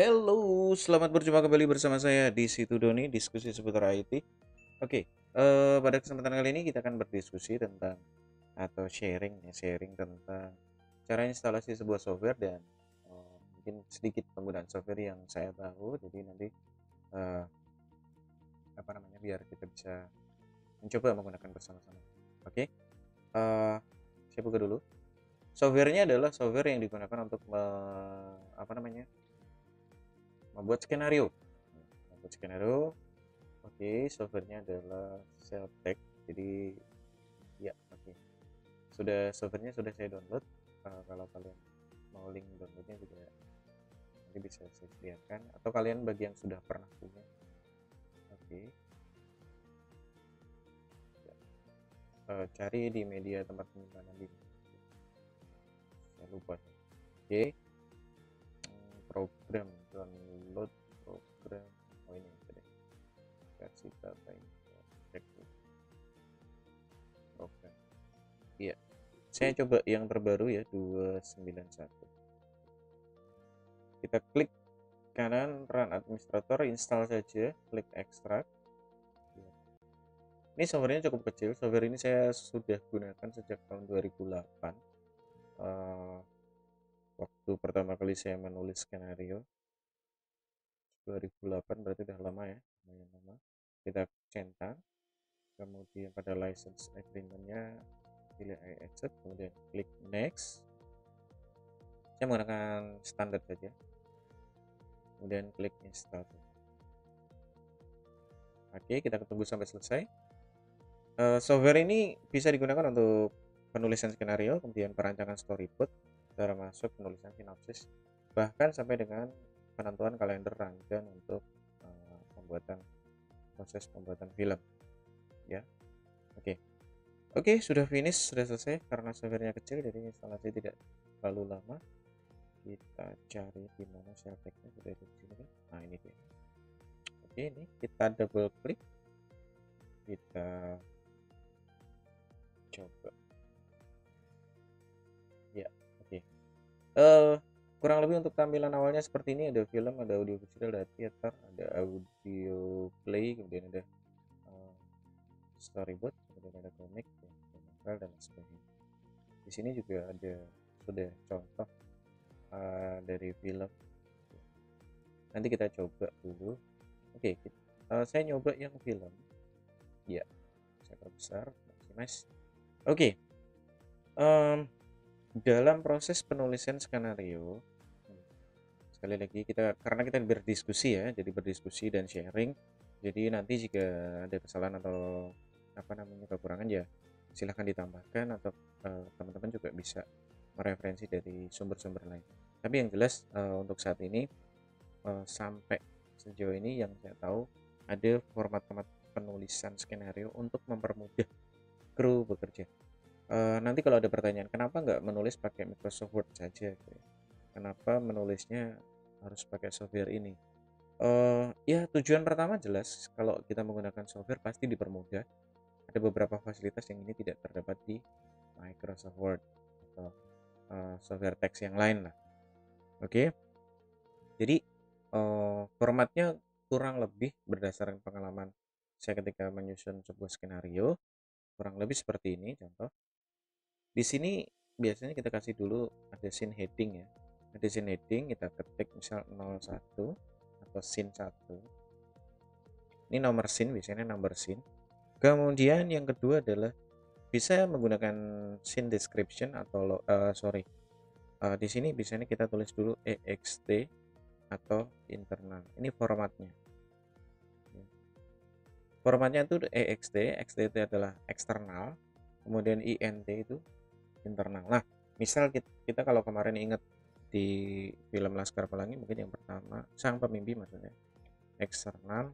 Halo, selamat berjumpa kembali bersama saya di situ Doni, diskusi seputar IT. Oke, pada kesempatan kali ini kita akan berdiskusi tentang atau sharing tentang cara instalasi sebuah software dan mungkin sedikit penggunaan software yang saya tahu. Jadi nanti eh, biar kita bisa mencoba menggunakan bersama-sama. Oke, saya buka dulu. Softwarenya adalah software yang digunakan untuk membuat skenario. Membuat skenario. Oke, softwarenya adalah Celtech. Jadi ya, oke. Softwarenya sudah saya download. Kalau kalian mau link downloadnya juga nanti bisa saya sediakan. Atau kalian bagi yang sudah pernah punya. Oke. Ya. Cari di media tempat penyimpanan di. Saya lupa. Oke. Program download program. Oh ini deh. Versi data cek program. Iya. Saya coba yang terbaru ya 291. Kita klik kanan run administrator, install saja, klik extract. Ini softwarenya cukup kecil. Software ini saya sudah gunakan sejak tahun 2008. Waktu pertama kali saya menulis skenario 2008, berarti udah lama ya, lumayan lama. Kita centang, kemudian pada license agreementnya pilih I accept, kemudian klik next. Saya menggunakan standar saja, kemudian klik install. Oke, kita tunggu sampai selesai. Software ini bisa digunakan untuk penulisan skenario, kemudian perancangan storyboard, termasuk penulisan sinopsis, bahkan sampai dengan penentuan kalender rangkaian untuk proses pembuatan film. Ya, oke, sudah finish, sudah selesai. Karena softwarenya kecil, jadi instalasi tidak terlalu lama. Kita cari di mana Celtech-nya, sudah di sini kan? Nah ini dia. Oke, ini kita double klik, kita coba. Ya, oke. Kurang lebih untuk tampilan awalnya seperti ini. Ada film, ada audio visual, ada theater, ada audio play, kemudian ada storyboard, kemudian ada komik, novel, dan sebagainya. Di sini juga ada sudah contoh dari film. Nanti kita coba dulu. Oke, saya nyoba yang film. Ya, saya perbesar, maximize. Oke, dalam proses penulisan skenario, sekali lagi karena kita berdiskusi ya, jadi berdiskusi dan sharing. Jadi nanti jika ada kesalahan atau kekurangan ya silahkan ditambahkan, atau teman-teman juga bisa mereferensi dari sumber-sumber lain. Tapi yang jelas untuk saat ini sampai sejauh ini yang saya tahu ada format-format penulisan skenario untuk mempermudah kru bekerja. Nanti kalau ada pertanyaan, kenapa nggak menulis pakai Microsoft Word saja? Kenapa menulisnya harus pakai software ini? Ya tujuan pertama jelas, kalau kita menggunakan software pasti dipermudah. Ada beberapa fasilitas yang ini tidak terdapat di Microsoft Word atau software teks yang lain lah. Oke, jadi formatnya kurang lebih berdasarkan pengalaman saya ketika menyusun sebuah skenario, kurang lebih seperti ini. Contoh di sini biasanya kita kasih dulu ada scene heading ya, ada scene heading, kita ketik misal 01 atau scene 1. Ini nomor scene, biasanya nomor scene. Kemudian yang kedua adalah bisa menggunakan scene description atau di sini biasanya kita tulis dulu ext atau internal. Ini formatnya. Formatnya itu ext, xt itu adalah eksternal, kemudian int itu internal. Nah, misal kita kalau kemarin ingat di film Laskar Pelangi, mungkin yang pertama sang pemimpi maksudnya eksternal,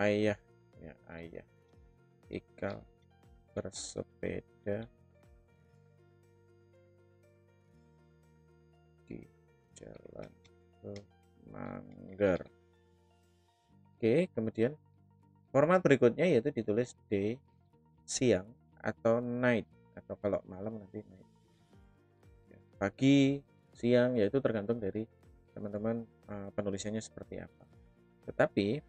ayah ya, ayah Ikal bersepeda di jalan Manggar. Oke, kemudian format berikutnya yaitu ditulis day, siang, atau night, atau kalau malam nanti night ya. pagi, siang, yaitu tergantung dari teman-teman penulisannya seperti apa. Tetapi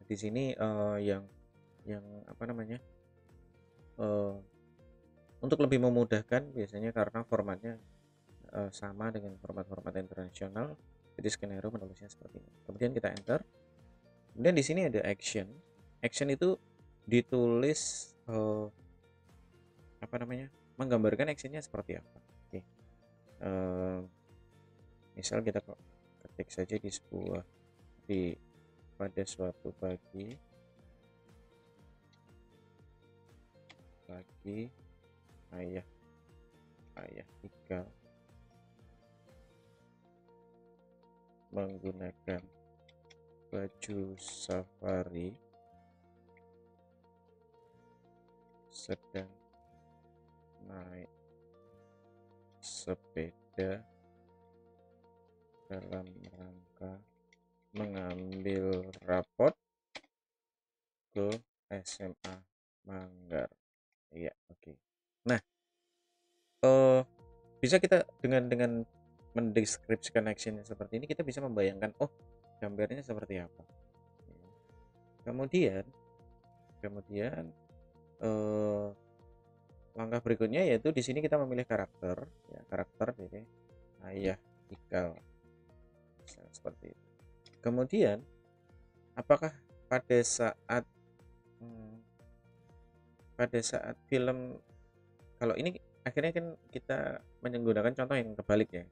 di sini yang apa namanya, untuk lebih memudahkan biasanya karena formatnya sama dengan format-format internasional, jadi skenario menulisnya seperti ini. Kemudian kita enter. Kemudian di sini ada action. Action itu ditulis apa namanya, menggambarkan actionnya seperti apa. Oke. Misal kita ketik saja pada suatu pagi ayah Ika menggunakan baju safari sedang naik sepeda dalam rangka mengambil rapot ke SMA Manggar. Iya, oke. Nah, bisa kita dengan mendeskripsikan actionnya seperti ini, kita bisa membayangkan, oh, gambarnya seperti apa. Kemudian langkah berikutnya yaitu di sini kita memilih karakter, ya, karakter jadi ayah Ikal, seperti itu. Kemudian apakah pada saat film, kalau ini akhirnya kan kita menggunakan contoh yang terbalik ya.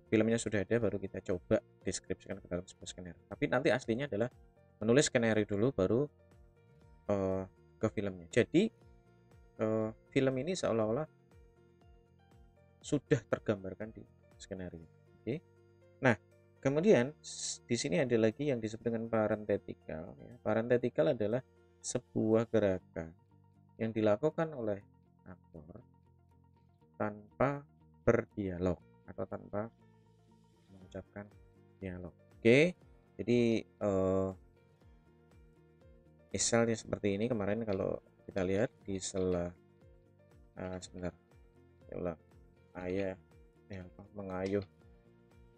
Filmnya sudah ada baru kita coba deskripsikan ke dalam sebuah skenario. Tapi nanti aslinya adalah menulis skenario dulu baru ke filmnya. Jadi film ini seolah-olah sudah tergambarkan di skenario. Oke. Nah, kemudian di sini ada lagi yang disebut dengan parenthetical. Ya. Parenthetical adalah sebuah gerakan yang dilakukan oleh aktor tanpa berdialog atau tanpa mengucapkan dialog. Oke, jadi misalnya seperti ini kemarin kalau kita lihat di sebelah sebentar, ayah mengayuh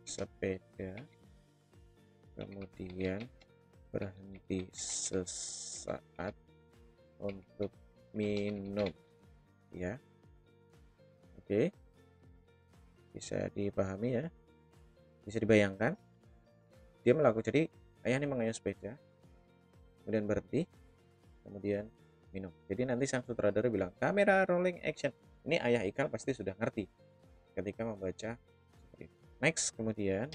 sepeda kemudian berhenti sesaat untuk minum, ya. Oke, bisa dipahami ya, bisa dibayangkan dia melakukan, jadi ayah ini mengayuh sepeda kemudian berhenti kemudian minum. Jadi nanti sang sutradara bilang kamera rolling action, ini ayah Ikal pasti sudah ngerti ketika membaca seperti itu. Next, kemudian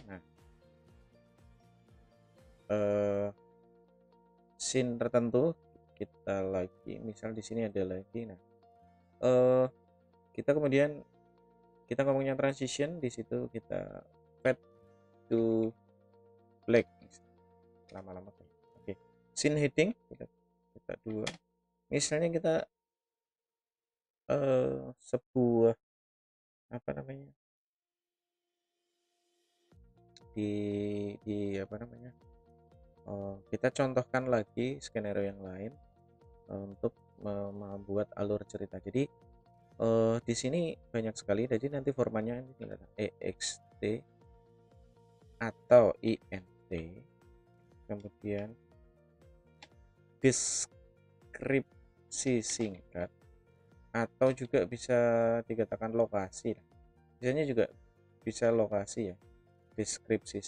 scene tertentu kita lagi, misal di sini ada lagi. Nah, kita kemudian kita ngomongnya transition, di situ kita fade to black lama-lama. Oke. Scene heading kita dua. Misalnya kita sebuah apa namanya, di apa namanya, kita contohkan lagi skenario yang lain untuk membuat alur cerita. Jadi di sini banyak sekali, jadi nanti formatnya ini EXT atau INT, kemudian deskripsi singkat, atau juga bisa dikatakan lokasi. Biasanya juga bisa lokasi ya, deskripsi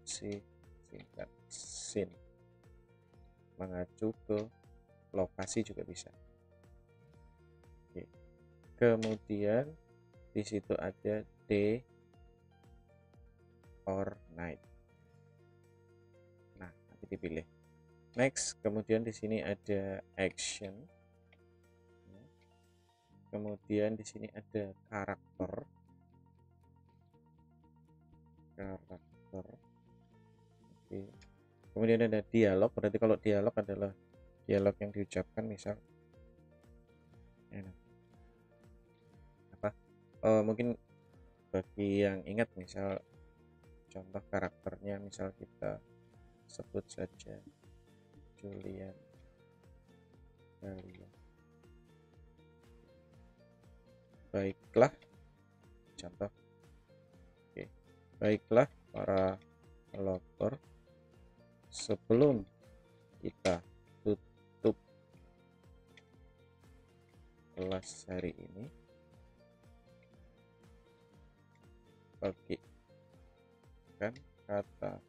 singkat, scene mengacu ke lokasi juga bisa. Oke. Kemudian di situ ada day or night. Nah, nanti dipilih. Next, kemudian di sini ada action. Kemudian di sini ada karakter. Oke. Kemudian ada dialog, berarti kalau dialog adalah dialog yang diucapkan, misal mungkin bagi yang ingat, misal contoh karakternya, misal kita sebut saja Julian Dahlia Baiklah, contoh. Oke, baiklah para developer, sebelum kita tutup kelas hari ini, bagikan kata-kata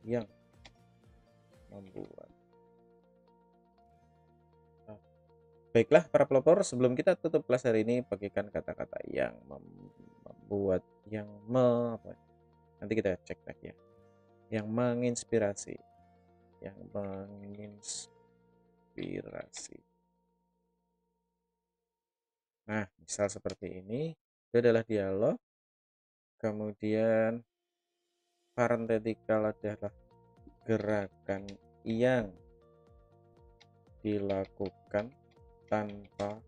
yang membuat. Baiklah para pelopor, sebelum kita tutup kelas hari ini, bagikan kata-kata yang membuat, nanti kita cek lagi ya, yang menginspirasi, Nah, misal seperti ini, itu adalah dialog, kemudian parenthetikal adalah gerakan yang dilakukan tanpa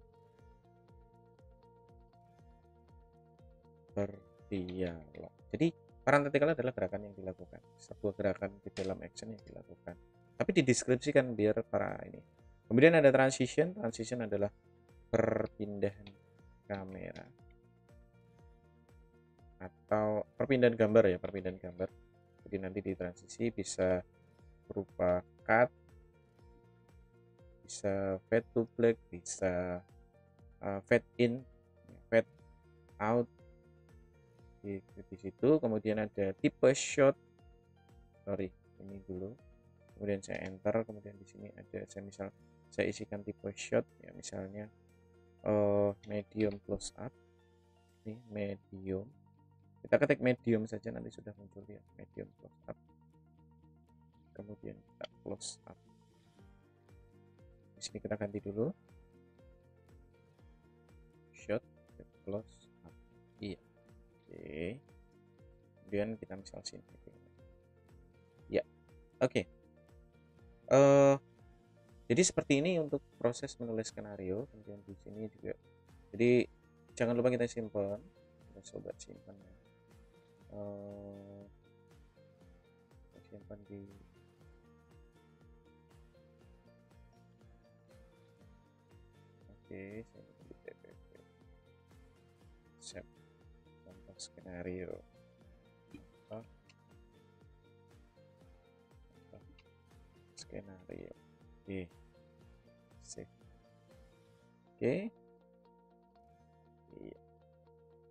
berdialog. Jadi parenthetikal adalah gerakan yang dilakukan, sebuah gerakan di dalam action yang dilakukan, tapi dideskripsikan biar para ini. Kemudian ada transition adalah perpindahan kamera atau perpindahan gambar ya, perpindahan gambar. Jadi nanti di transisi bisa berupa cut, bisa fade to black, bisa fade in, fade out di situ. Kemudian ada tipe shot, ini dulu, kemudian saya enter, kemudian di sini ada saya isikan tipe shot ya, misalnya medium close up. Ini medium, kita ketik medium saja, nanti sudah muncul ya, medium close up, kemudian kita close up. Di sini kita ganti dulu shot close up, iya, oke. Kemudian kita misal sini ya, oke. Jadi seperti ini untuk proses menulis skenario. Kemudian di sini juga, jadi jangan lupa kita simpan, kita coba simpan ya. Kita simpan di saya di TPP set contoh skenario, skenario, oke, save, oke. Iya.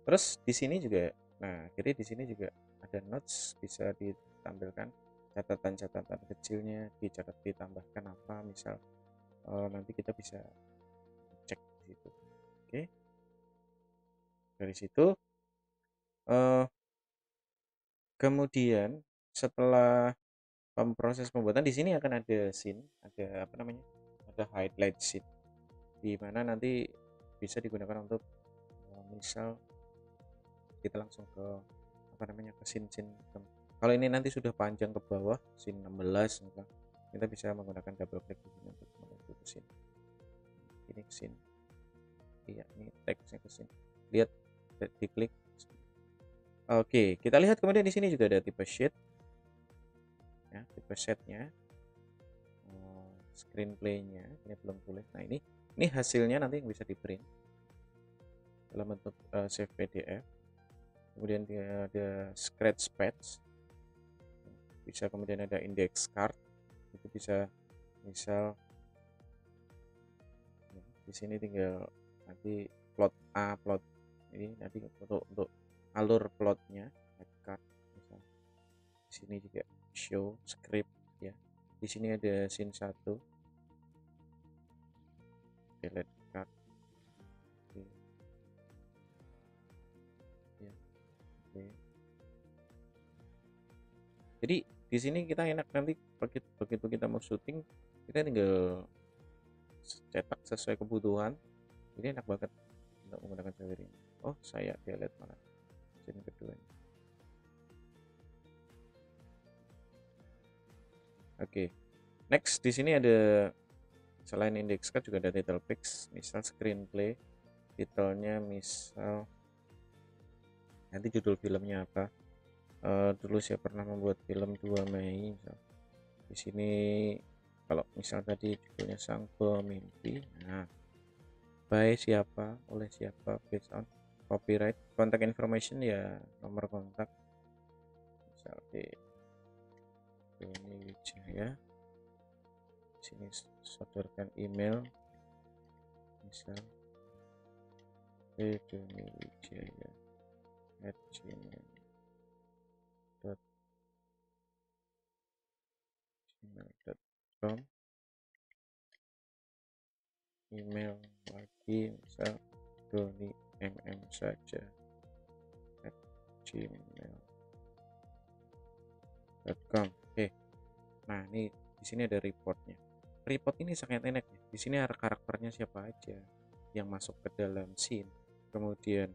Terus di sini juga, nah jadi di sini juga ada notes, bisa ditampilkan catatan-catatan kecilnya, ditambahkan apa, misal nanti kita bisa cek di situ. Oke, dari situ kemudian setelah proses pembuatan, di sini akan ada scene, ada ada highlight scene, di mana nanti bisa digunakan untuk misal kita langsung ke ke scene. Kalau ini nanti sudah panjang ke bawah, scene 16, kita bisa menggunakan double click di sini untuk menuju ke scene. Ini scene, iya, ini teksnya ke scene, lihat, diklik. Oke, kita lihat kemudian di sini juga ada tipe sheet ya, tipe setnya, screenplay-nya ini belum tulis. Nah, ini hasilnya nanti yang bisa di print dalam bentuk save PDF. Kemudian dia ada scratch pads, bisa, kemudian ada index card, itu bisa misal ya, di sini tinggal nanti plot A, plot ini nanti untuk alur plotnya, card misal. Di sini juga show script ya. Di sini ada scene 1, delete card, oke. Ya, oke. Jadi di sini kita enak, nanti begitu kita mau syuting, kita tinggal cetak sesuai kebutuhan. Ini enak banget untuk menggunakan fitur ini. Oh, saya delete malah scene kedua. Oke, next di sini ada, selain index card juga ada title page, misal screenplay, titelnya misal nanti judul filmnya apa. Dulu saya pernah membuat film 2 Mei misal. Di sini kalau misal tadi judulnya Sang Pemimpi, nah by siapa, oleh siapa, based on copyright. Contact information ya nomor kontak, misal Doni Wijaya. Sini sodorkan email, misal doniwijaya@gmail.com. Email lagi misal Doni saja @gmail.com. Oke. Nah, ini di sini ada reportnya. Report ini sangat enak ya. Di sini ada karakternya siapa aja yang masuk ke dalam scene. Kemudian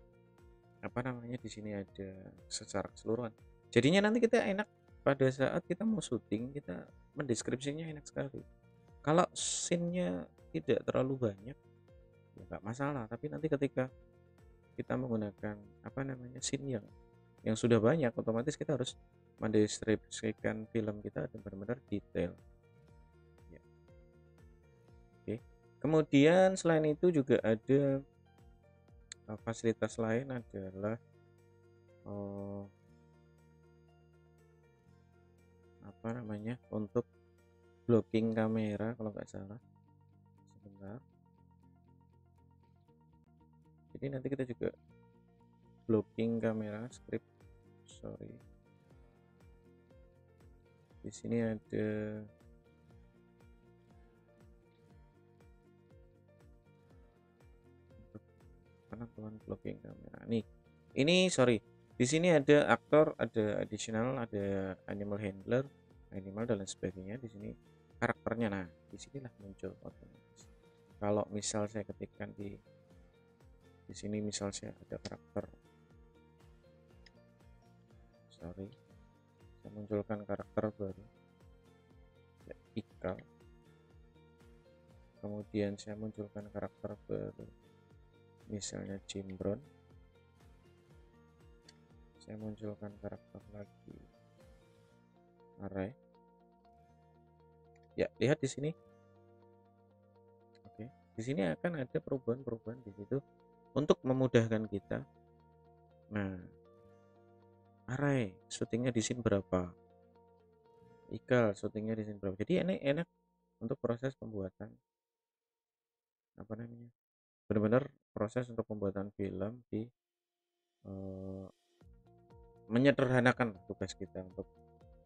apa namanya, di sini ada secara keseluruhan. Jadinya nanti kita enak pada saat kita mau syuting, kita mendeskripsinya enak sekali. Kalau scene-nya tidak terlalu banyak ya nggak masalah, tapi nanti ketika kita menggunakan apa namanya scene yang sudah banyak, otomatis kita harus mendeskripsikan film kita dan benar-benar detail ya. Oke. Kemudian selain itu juga ada fasilitas lain adalah apa namanya, untuk blocking kamera kalau nggak salah. Sebentar. Jadi nanti kita juga blocking kamera script. Sorry. Di sini ada penentuan blocking kamera. Nih, ini sorry. Di sini ada aktor, ada additional, ada animal handler, animal dan lain sebagainya. Di sini karakternya. Nah, disinilah muncul otomatis. Kalau misal saya ketikkan di sini, misal saya ada karakter, sorry, saya munculkan karakter baru, ya, Ikal. Kemudian saya munculkan karakter baru, misalnya Jimbron. Saya munculkan karakter lagi, Arai. Ya, lihat di sini. Oke, di sini akan ada perubahan-perubahan di situ untuk memudahkan kita. Nah, Arai syutingnya di scene berapa, Ikal syutingnya di scene berapa. Jadi enak untuk proses pembuatan apa namanya, benar-benar proses untuk pembuatan film di menyederhanakan tugas kita untuk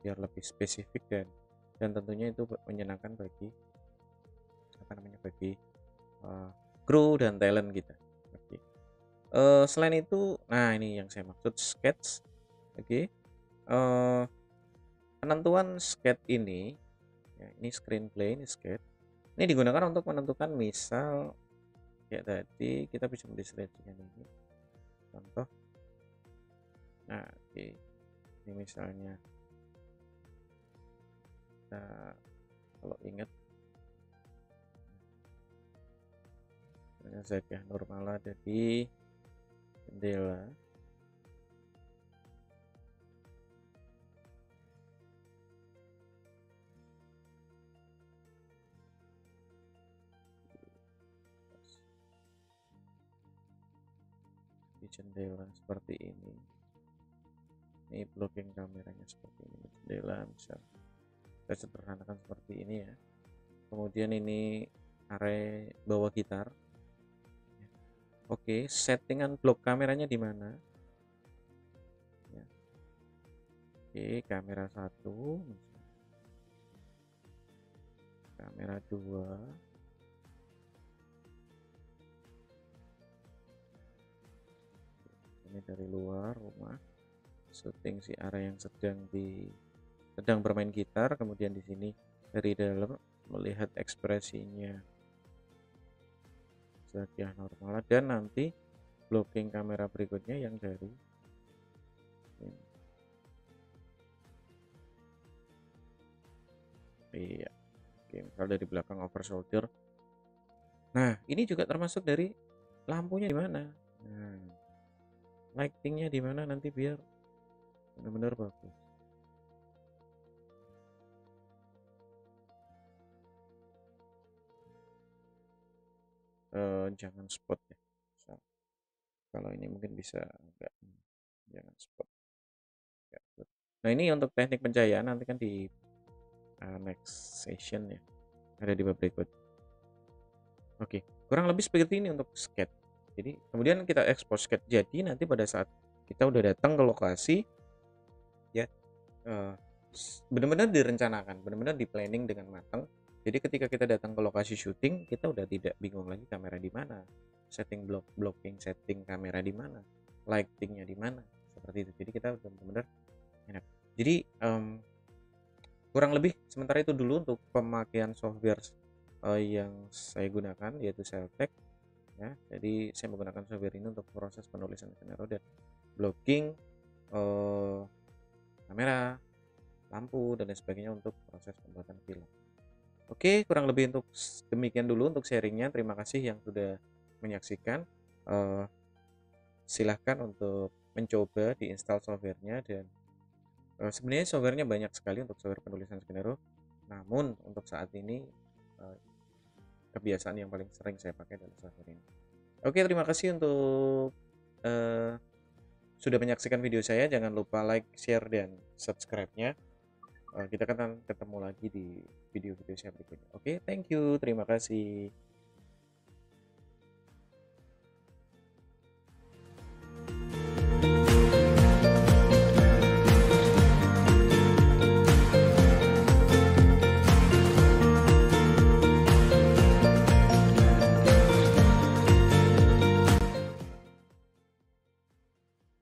biar lebih spesifik dan tentunya itu menyenangkan bagi apa namanya, bagi kru dan talent kita. Oke. Selain itu, nah ini yang saya maksud sketch. Oke. Penentuan sketch ini ya, ini screenplay, ini sketch. Ini digunakan untuk menentukan, misal ya tadi kita bisa mendeskripsikan ini contoh. Nah, oke. Ini misalnya kita kalau ingat Zakiah Nurmala ada di jendela. Di jendela seperti ini. Ini blocking kameranya seperti ini, jendela misal. Kita sederhanakan seperti ini ya. Kemudian ini area bawa gitar. Oke, settingan blok kameranya di mana? Ya. Oke, kamera 1, kamera 2, ini dari luar rumah, syuting si area yang sedang bermain gitar. Kemudian di sini dari dalam melihat ekspresinya Zakiah Nurmala, dan nanti blocking kamera berikutnya yang dari ini. Iya, oke, misal dari belakang over shoulder. Nah, ini juga termasuk dari lampunya di mana. Nah, lightingnya di mana nanti biar benar-benar bagus. jangan spot ya. Misal, kalau ini mungkin bisa enggak, jangan spot. Enggak spot. Nah ini untuk teknik pencahayaan nanti kan di next session ya, ada di bab berikut. Oke, kurang lebih seperti ini untuk sketch. Jadi kemudian kita ekspor sketch. Jadi nanti pada saat kita udah datang ke lokasi ya, benar-benar direncanakan, benar-benar di planning dengan matang. Jadi ketika kita datang ke lokasi syuting, kita udah tidak bingung lagi kamera di mana, setting blocking, setting kamera di mana, lightingnya di mana, seperti itu. Jadi kita udah benar-benar enak. Jadi kurang lebih sementara itu dulu untuk pemakaian software yang saya gunakan, yaitu Seltek ya. Jadi saya menggunakan software ini untuk proses penulisan skenario dan blocking kamera, lampu, dan lain sebagainya untuk proses pembuatan film. Oke, kurang lebih untuk demikian dulu untuk sharingnya. Terima kasih yang sudah menyaksikan. Silahkan untuk mencoba diinstal softwarenya, dan sebenarnya softwarenya banyak sekali untuk software penulisan skenario. Namun untuk saat ini kebiasaan yang paling sering saya pakai adalah software ini. Oke, terima kasih untuk sudah menyaksikan video saya. Jangan lupa like, share, dan subscribe-nya. Kita akan ketemu lagi di video-video saya berikutnya. Oke, thank you. Terima kasih.